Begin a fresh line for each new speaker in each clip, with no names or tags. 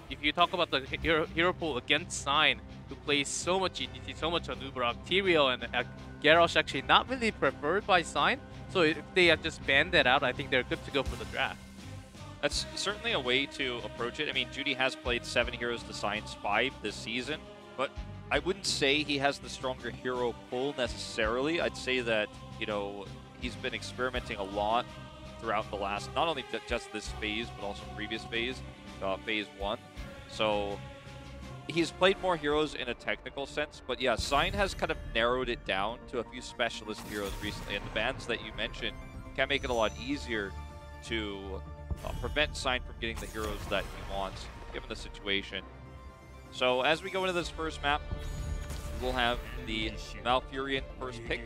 if you talk about the hero pool against Sign, who plays so much EDC, so much Anubarak, Tyrael and Garrosh actually not really preferred by Sign. So if they have just banned that out, I think they're good to go for the draft.
That's certainly a way to approach it. I mean, Judy has played 7 heroes to Sign's 5 this season, but I wouldn't say he has the stronger hero pool necessarily. I'd say that, you know, he's been experimenting a lot throughout the last, not only just this phase, but also previous phase, phase 1. So he's played more heroes in a technical sense, but yeah, Sign has kind of narrowed it down to a few specialist heroes recently, and the bans that you mentioned can make it a lot easier to prevent Sign from getting the heroes that he wants, given the situation. So as we go into this first map, we'll have the Malfurion first pick.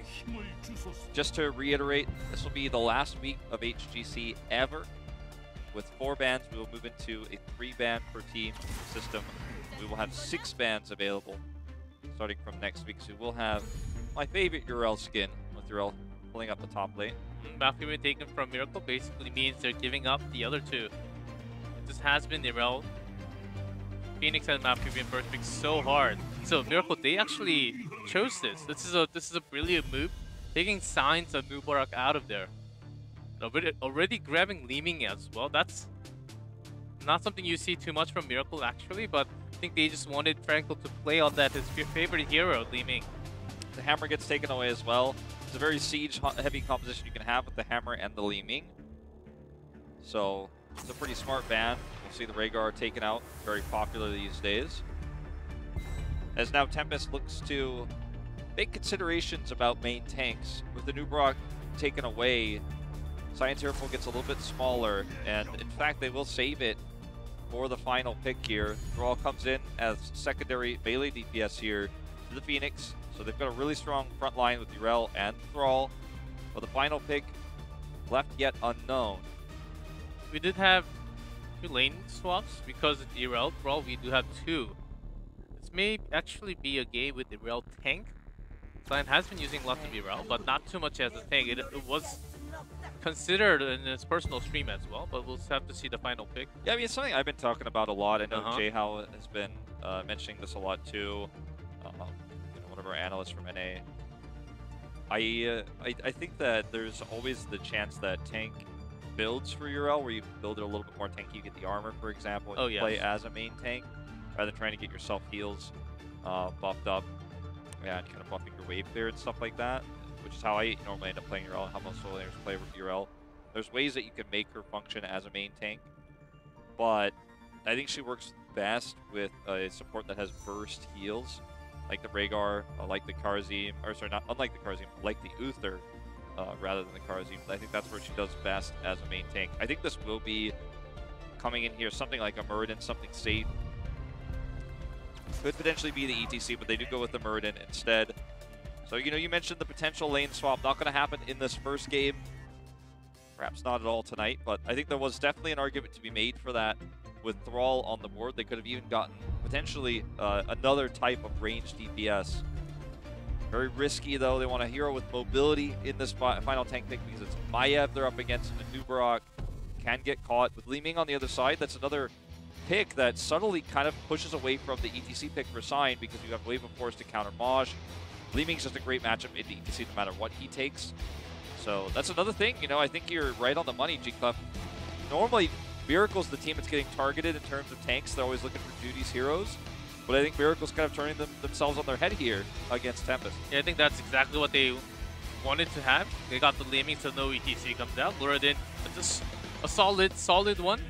Just to reiterate, this will be the last week of HGC ever. With 4 bans, we will move into a 3-ban per team system. We will have 6 bans available starting from next week. So we'll have my favorite Yrel skin, with Yrel pulling up the top lane.
Malfurion taken from Miracle basically means they're giving up the other 2. This has been Yrel. Phoenix and Malfurion first pick so hard. So Miracle, they actually chose this. This is a brilliant move, taking Signs of Nubarak out of there. Already grabbing Leeming as well. That's not something you see too much from Miracle actually, but I think they just wanted Frankel to play on that, his favorite hero, Leeming.
The hammer gets taken away as well. It's a very siege-heavy composition you can have with the hammer and the Leeming. So it's a pretty smart ban. We'll see the Rhaegar taken out, very popular these days. As now Tempest looks to make considerations about main tanks. With the Nubarak taken away, Science Hero Pool gets a little bit smaller, and in fact they will save it for the final pick here. Thrall comes in as secondary melee DPS here to the Phoenix. So they've got a really strong front line with Yrel and Thrall. But the final pick left yet unknown.
We did have 2 lane swaps because of Yrel, Thrall. We do have 2. This may actually be a game with Yrel tank. Sign has been using lots of Yrel, but not too much as a tank. It was considered in his personal stream as well, but we'll have to see the final pick.
Yeah, I mean, it's something I've been talking about a lot. I know J-How has been mentioning this a lot too. One of our analysts from NA. I think that there's always the chance that tank builds for Yrel, where you build it a little bit more tanky. You get the armor, for example, and you play as a main tank, rather than trying to get yourself heals buffed up and kind of buffing your wave clear and stuff like that, which is how I normally end up playing Yrel, how most solo laners play with Yrel. There's ways that you can make her function as a main tank, but I think she works best with a support that has burst heals, like the Rhaegar, like the Karzim, or sorry, not unlike the Karzim, like the Uther, rather than the Karzim. I think that's where she does best as a main tank. I think this will be coming in here, something like a Muradin, something safe. Could potentially be the ETC, but they do go with the Muradin instead. So, you know, you mentioned the potential lane swap. Not going to happen in this first game. Perhaps not at all tonight, but I think there was definitely an argument to be made for that. With Thrall on the board, they could have even gotten potentially another type of ranged DPS. Very risky, though. They want a hero with mobility in this final tank pick because it's Maiev they're up against, and Nubarak can get caught. With Leeming on the other side, that's another pick that subtly kind of pushes away from the ETC pick for Sign, because you have Wave of Force to counter Maj. Leeming's just a great matchup in the ETC no matter what he takes. So that's another thing. You know, I think you're right on the money, G-Clef. Normally, Miracle's the team that's getting targeted in terms of tanks. They're always looking for Judy's heroes. But I think Miracle's kind of turning themselves on their head here against Tempest.
Yeah, I think that's exactly what they wanted to have. They got the Leeming, so no ETC comes out. Muradin, just a solid one.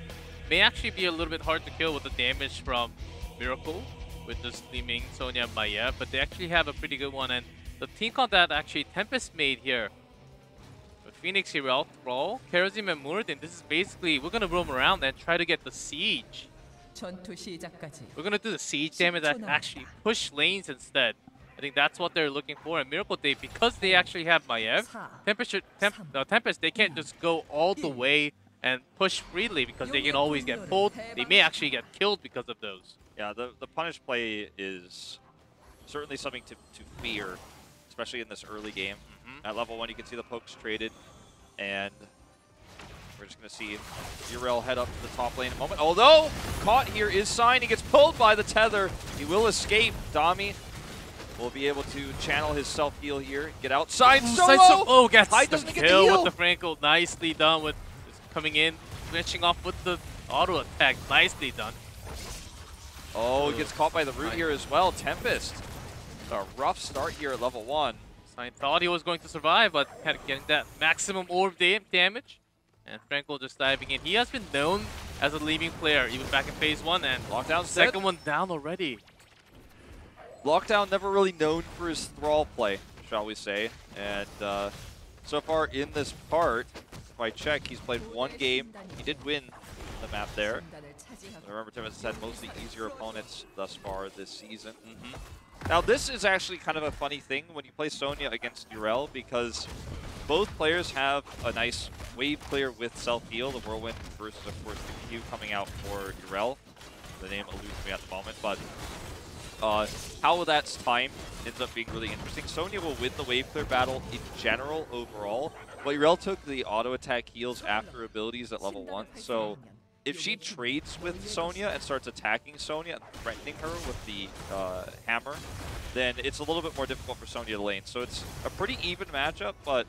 May actually be a little bit hard to kill with the damage from Miracle with this Leeming, Sonya, Maiev, but they actually have a pretty good one. And the team comp that actually Tempest made here, with Phoenix, Yrel, Thrall, Karazim, and Muradin, this is basically, we're going to roam around and try to get the siege. We're going to do the siege damage that actually push lanes instead. I think that's what they're looking for. And Miracle, because they actually have Maiev, Tempest, they can't just go all the way and push freely because they can always get pulled. They may actually get killed because of those.
Yeah, the punish play is certainly something to fear, especially in this early game. At level 1, you can see the pokes traded, and We're just going to see Yrel head up to the top lane in a moment. Although, caught here is Sign. He gets pulled by the tether. He will escape. Dami will be able to channel his self-heal here. Get outside. Solo!
Oh, gets
Hyde
the
doesn't get the
kill
heal.
with the Frankel. Nicely done with coming in, finishing off with the auto attack. Nicely done.
Oh, he gets caught by the root here as well. Tempest. A rough start here at level 1.
Sign thought he was going to survive, but had getting that maximum orb damage. And Frankel just diving in. He has been known as a leaving player, even back in phase 1, and
Lockdown's
second
dead.
one down already.
Lockdown never really known for his Thrall play, shall we say. And so far in this part, if I check, he's played 1 game. He did win the map there. Remember, Tempest has had mostly easier opponents thus far this season. Now, this is actually kind of a funny thing when you play Sonya against Yrel, because both players have a nice wave clear with self-heal, the Whirlwind versus, of course, the Q coming out for Yrel. The name eludes me at the moment, but how that's timed ends up being really interesting. Sonya will win the wave clear battle in general overall, but Yrel took the auto attack heals after abilities at level 1, so if she trades with Sonya and starts attacking Sonya and threatening her with the hammer, then it's a little bit more difficult for Sonya to lane. So it's a pretty even matchup, but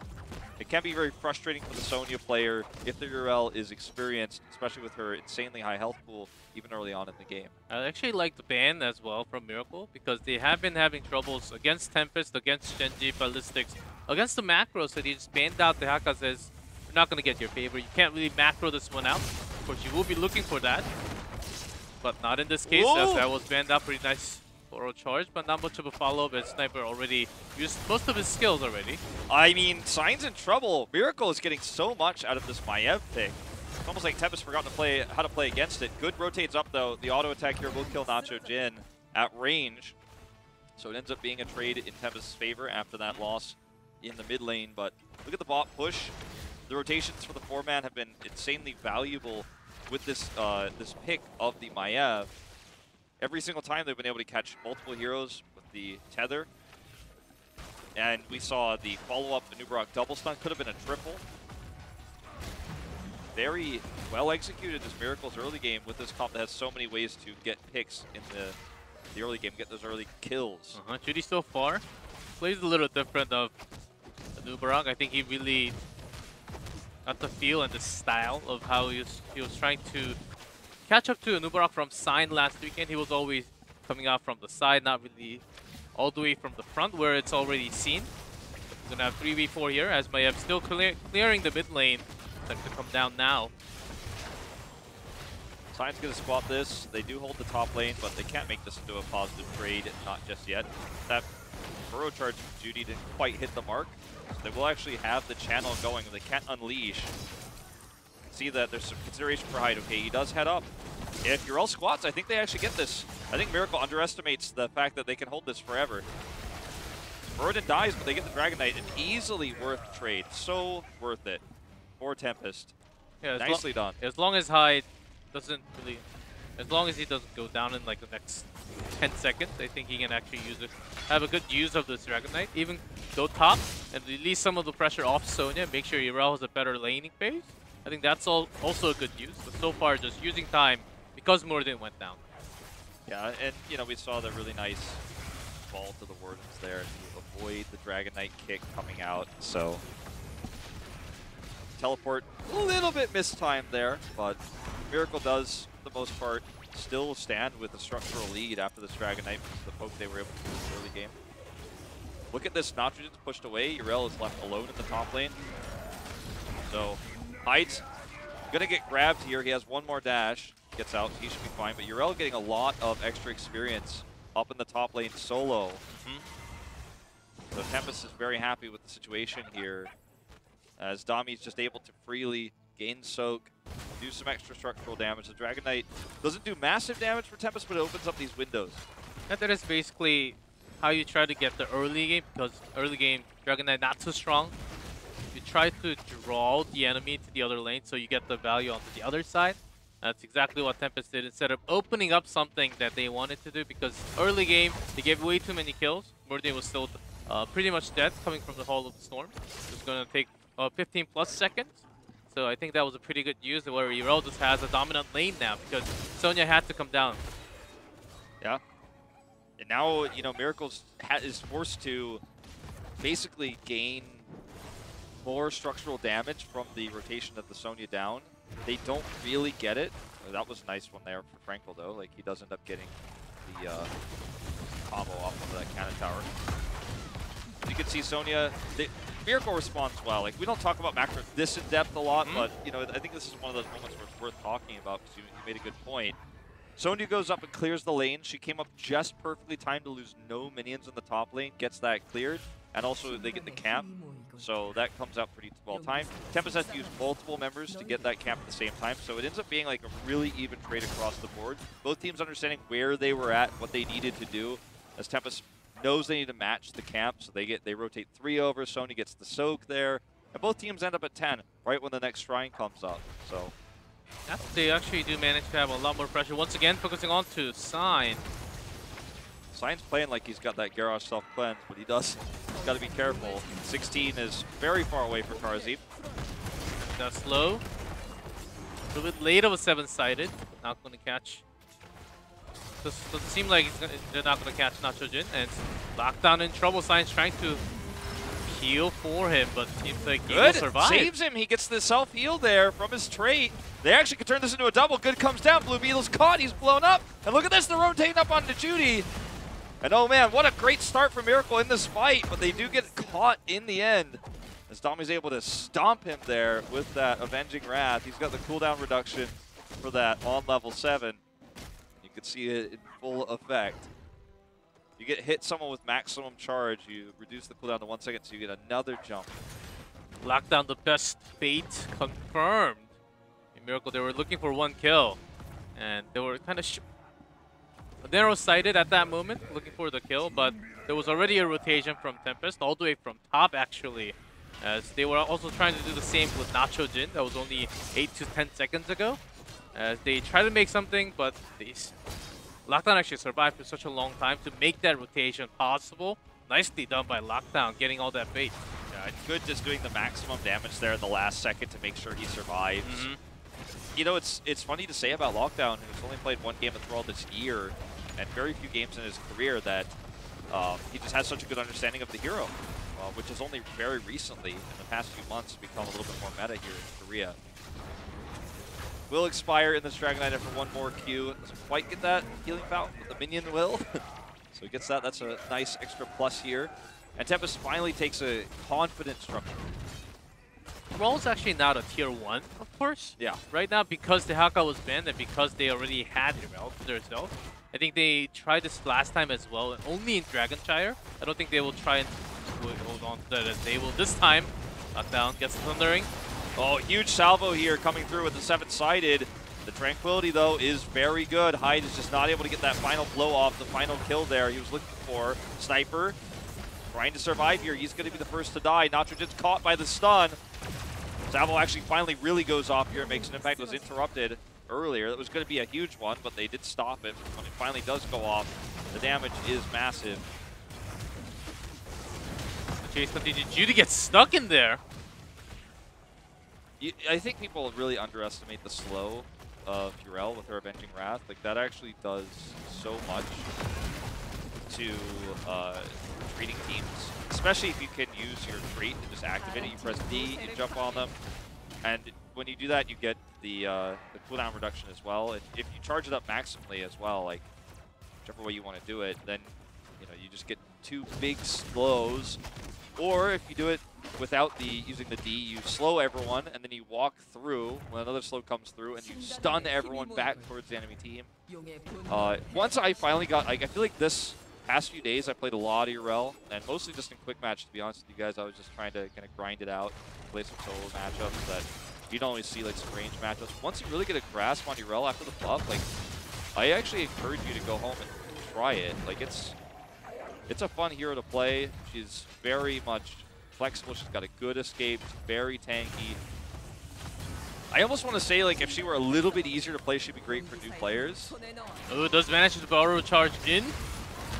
it can be very frustrating for the Sonya player if the Yrel is experienced, especially with her insanely high health pool even early on in the game.
I actually like the ban as well from Miracle, because they have been having troubles against Tempest, against Genji, Ballistics, against the macros, so they just banned out the Haka. Says, we're not going to get your favor. You can't really macro this one out. Of course, you will be looking for that, but not in this case, as that was banned out. Pretty nice Oro charge, but not much of a follow-up, as Sniper already used most of his skills already.
I mean, Sign's in trouble. Miracle is getting so much out of this Maiev pick. It's almost like Tempest forgot to play how to play against it. Good rotates up, though. The auto attack here will kill Nacho Jin at range, so it ends up being a trade in Tempest's favor after that loss in the mid lane. But look at the bot push. The rotations for the 4-man have been insanely valuable with this this pick of the Maiev. Every single time they've been able to catch multiple heroes with the tether. And we saw the follow-up Nubarak double stun, could have been a triple. Very well executed this Miracle's early game with this comp that has so many ways to get picks in the early game, get those early kills.
Judy so far plays a little different of the Nubarak. I think he really got the feel and the style of how he was trying to catch up to Nubarak from Sign last weekend. He was always coming out from the side, not really all the way from the front where it's already seen. We're gonna have 3v4 here as Maiev still clearing the mid lane. Time to come down now.
Sign's gonna squat this. They do hold the top lane, but they can't make this into a positive trade, not just yet. That burrow charge from Judy didn't quite hit the mark. So they will actually have the channel going. They can't unleash. See that there's some consideration for Hyde. Okay, he does head up. If Yrel squats, I think they actually get this. I think Miracle underestimates the fact that they can hold this forever. Burden dies, but they get the Dragon Knight. An easily worth trade. So worth it for Tempest.
Yeah,
nicely done.
As long as Hyde doesn't really, as long as he doesn't go down in like the next 10 seconds, I think he can actually use it. Have a good use of this Dragon Knight. Even go top and release some of the pressure off Sonya. Make sure Yrel has a better laning phase. I think that's also a good use. But so far, just using time because Morden went down.
Yeah, and you know, we saw the really nice ball to the Wardens there to avoid the Dragon Knight kick coming out. So teleport a little bit mistimed there, but Miracle does, for the most part, still stand with a structural lead after this Dragon Knight because of the poke they were able to do in the early game. Look at this, Nitrogen's pushed away. Yrel is left alone in the top lane. So Hyde's gonna get grabbed here. He has one more dash. Gets out, he should be fine. But Yrel getting a lot of extra experience up in the top lane solo. So Tempest is very happy with the situation here, as Dami's just able to freely gain soak, do some extra structural damage. The Dragon Knight doesn't do massive damage for Tempest, but it opens up these windows.
And that is basically how you try to get the early game, because early game Dragon Knight not so strong. You try to draw the enemy to the other lane so you get the value onto the other side. That's exactly what Tempest did, instead of opening up something that they wanted to do, because early game they gave way too many kills. Morden was still pretty much dead coming from the Hall of the Storm. It's going to take 15 plus seconds. So I think that was a pretty good use where Yrel just has a dominant lane now because Sonya had to come down.
Yeah. And now, you know, Miracles is forced to basically gain more structural damage from the rotation of the Sonya down. They don't really get it. That was a nice one there for Frankel, though. Like, he does end up getting the combo off of that cannon tower. You can see Sonya, Miracle responds well. Like, we don't talk about macro this in depth a lot, but, you know, I think this is one of those moments where it's worth talking about because you made a good point. Sonya goes up and clears the lane. She came up just perfectly timed to lose no minions in the top lane, gets that cleared, and also they get the camp. So that comes out pretty well timed. Tempest has to use multiple members to get that camp at the same time, so it ends up being like a really even trade across the board. Both teams understanding where they were at, what they needed to do, as Tempest knows they need to match the camp, so they rotate 3 over. Sonya gets the soak there, and both teams end up at 10 right when the next shrine comes up. So
yeah, they actually do manage to have a lot more pressure. Once again, focusing on to Sign.
Sign's playing like he's got that Garrosh self-cleanse, but he's got to be careful. 16 is very far away for Tarzi.
That's slow. A little bit late of a 7-sided. Not going to catch. Doesn't seem like they're not going to catch Nacho Jin. And Lockdown in trouble. Sign's trying to heal for him, but seems like he will survive.
Saves him. He gets the self-heal there from his trait. They actually could turn this into a double. Good comes down. Blue Beetle's caught. He's blown up. And look at this. They're rotating up onto Judy. And oh man, what a great start for Miracle in this fight, but they do get caught in the end. As Domi's able to stomp him there with that Avenging Wrath. He's got the cooldown reduction for that on level 7. You can see it in full effect. You get hit someone with maximum charge, you reduce the cooldown to 1 second, so you get another jump.
Lockdown, the best fate confirmed. In Miracle, they were looking for 1 kill. And they were kind of narrow-sighted at that moment, looking for the kill, but there was already a rotation from Tempest, all the way from top, actually, as they were also trying to do the same with Nacho Jin. That was only 8 to 10 seconds ago, as they try to make something, but Lockdown actually survived for such a long time to make that rotation possible. Nicely done by Lockdown, getting all that bait.
Yeah, it's good just doing the maximum damage there in the last second to make sure he survives. You know, it's funny to say about Lockdown, who's only played 1 game of Thrall this year, and very few games in his career, that he just has such a good understanding of the hero, which has only very recently, in the past few months, become a little bit more meta here in Korea. Will expire in this Dragon Knight after 1 more Q. Doesn't quite get that healing fountain, but the minion will. So he gets that. That's a nice extra plus here. And Tempest finally takes a confident structure.
Thrall's actually not a tier 1, of course.
Yeah.
Right now, because the Haka was banned and because they already had Yrel to themselves, I think they tried this last time as well, and only in Dragonshire. I don't think they will try and hold on to that as they will this time. Lockdown gets Thundering.
Oh, huge salvo here coming through with the 7-sided. The Tranquility, though, is very good. Hyde is just not able to get that final blow off, the final kill there he was looking for. Sniper trying to survive here. He's going to be the first to die. Nacho Jin's caught by the stun. Salvo actually finally really goes off here and makes an impact. It was interrupted earlier. That was going to be a huge one, but they did stop it. When it finally does go off, the damage is massive.
The chase continued. Judy gets stuck in there.
I think people really underestimate the slow of Yrel with her Avenging Wrath. Like, that actually does so much to retreating teams, especially if you can use your trait to just activate it. You press D, you jump on them, and when you do that, you get the cooldown reduction as well. And if you charge it up maximally as well, like whichever way you want to do it, then you just get 2 big slows. Or if you do it without using the D, you slow everyone, and then you walk through when another slow comes through, and you stun everyone back towards the enemy team. Once I finally got, I feel like this past few days I played a lot of Yrel, and mostly just in quick match, to be honest with you guys. I was just trying to kind of grind it out, play some solo matchups that you don't always see, like some range matchups. Once you really get a grasp on Yrel after the buff, like, I actually encourage you to go home and try it. Like, it's a fun hero to play. She's very much flexible. She's got a good escape. She's very tanky. I almost want to say, like, if she were a little bit easier to play, she'd be great for new players.
Oh, does manage to borrow charge in.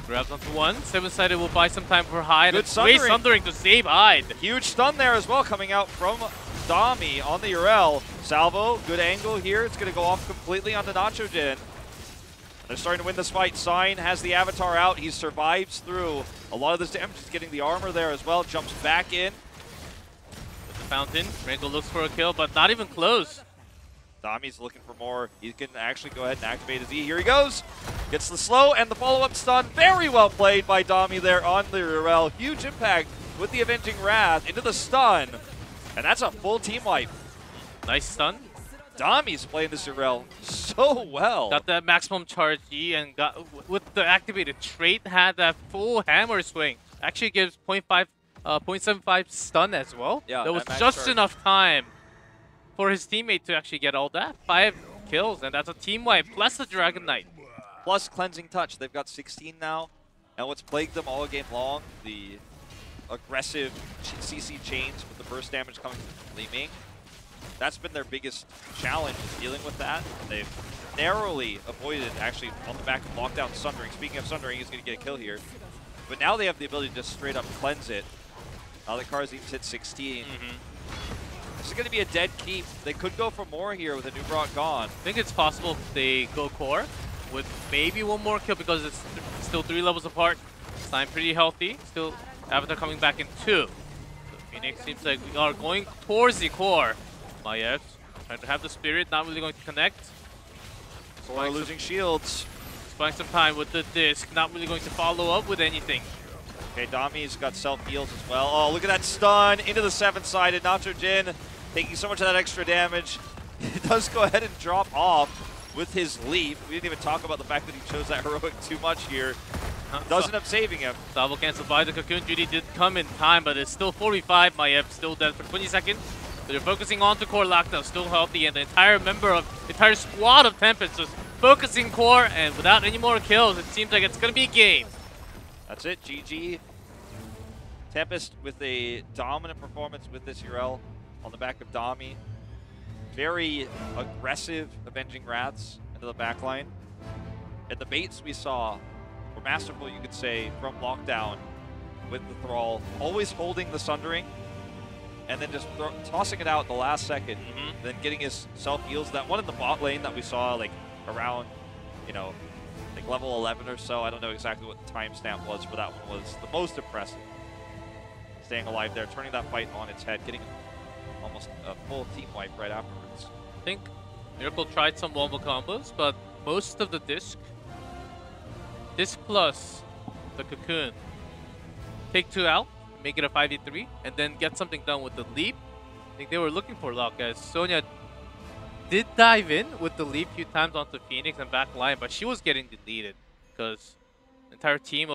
Grabs onto 1. 7-sided will buy some time for Hyde.
Good
Thundering to save Hyde.
Huge stun there as well coming out from Dami on the Urel. Salvo, good angle here. It's going to go off completely onto Nachojin. They're starting to win this fight. Sign has the Avatar out. He survives through a lot of this damage. He's getting the armor there as well. Jumps back in.
With the fountain, Rango looks for a kill, but not even close.
Dami's looking for more. He can actually go ahead and activate his E. Here he goes. Gets the slow and the follow-up stun. Very well played by Dami there on the Urel. Huge impact with the Avenging Wrath into the stun. And that's a full team wipe.
Nice stun.
Dami's playing this Urel so well.
Got that maximum charge E and got with the activated trait had that full hammer swing. Actually gives 0.75 stun as well.
Yeah,
there was
max
just
charge.
enough time for his teammate to actually get all that. 5 kills, and that's a team wipe plus the Dragon Knight.
Plus Cleansing Touch. They've got 16 now. And what's plagued them all game long, the aggressive CC chains with the burst damage coming from Li Ming. That's been their biggest challenge, is dealing with that. They've narrowly avoided, actually, on the back of Lockdown Sundering. Speaking of Sundering, he's going to get a kill here. But now they have the ability to just straight up cleanse it. Now the Karzim's hit 16. This is going to be a dead keep. They could go for more here with a new Brock gone.
I think it's possible if they go core with maybe one more kill because it's still 3 levels apart. Sign pretty healthy. Still Avatar coming back in 2. So Phoenix seems like we are going towards the core. Maiev trying to have the spirit, not really going to connect.
Core losing shields.
Spending some time with the disc, not really going to follow up with anything.
Okay, Dami's got self-heals as well. Oh, look at that stun into the 7-sided. Nachojin taking so much of that extra damage. He does go ahead and drop off with his leap. We didn't even talk about the fact that he chose that heroic too much here. Does end up saving him.
Salvo canceled by the Cocoon. Judy did come in time, but it's still 45. Maiev still dead for 20 seconds. So they're focusing on to core lockdown, still healthy, and the entire squad of Tempest just focusing core, and without any more kills, it seems like it's gonna be a game.
That's it, GG. Tempest with a dominant performance with this Urel on the back of Dami. Very aggressive Avenging Wraths into the backline. And the baits we saw were masterful, you could say, from Lockdown with the Thrall. Always holding the Sundering, and then just tossing it out at the last second, then getting his self-heals. That one in the bot lane that we saw, like, around, you know, like level 11 or so. I don't know exactly what the timestamp was, but that one was the most impressive. Staying alive there, turning that fight on its head, getting almost a full team wipe right afterwards.
I think Miracle tried some wombo combos, but most of the disc plus the Cocoon, take 2 out, make it a 5v3, and then get something done with the leap. I think they were looking for luck, as Sonya did dive in with the leap a few times onto Phoenix and back line, but she was getting deleted because the entire team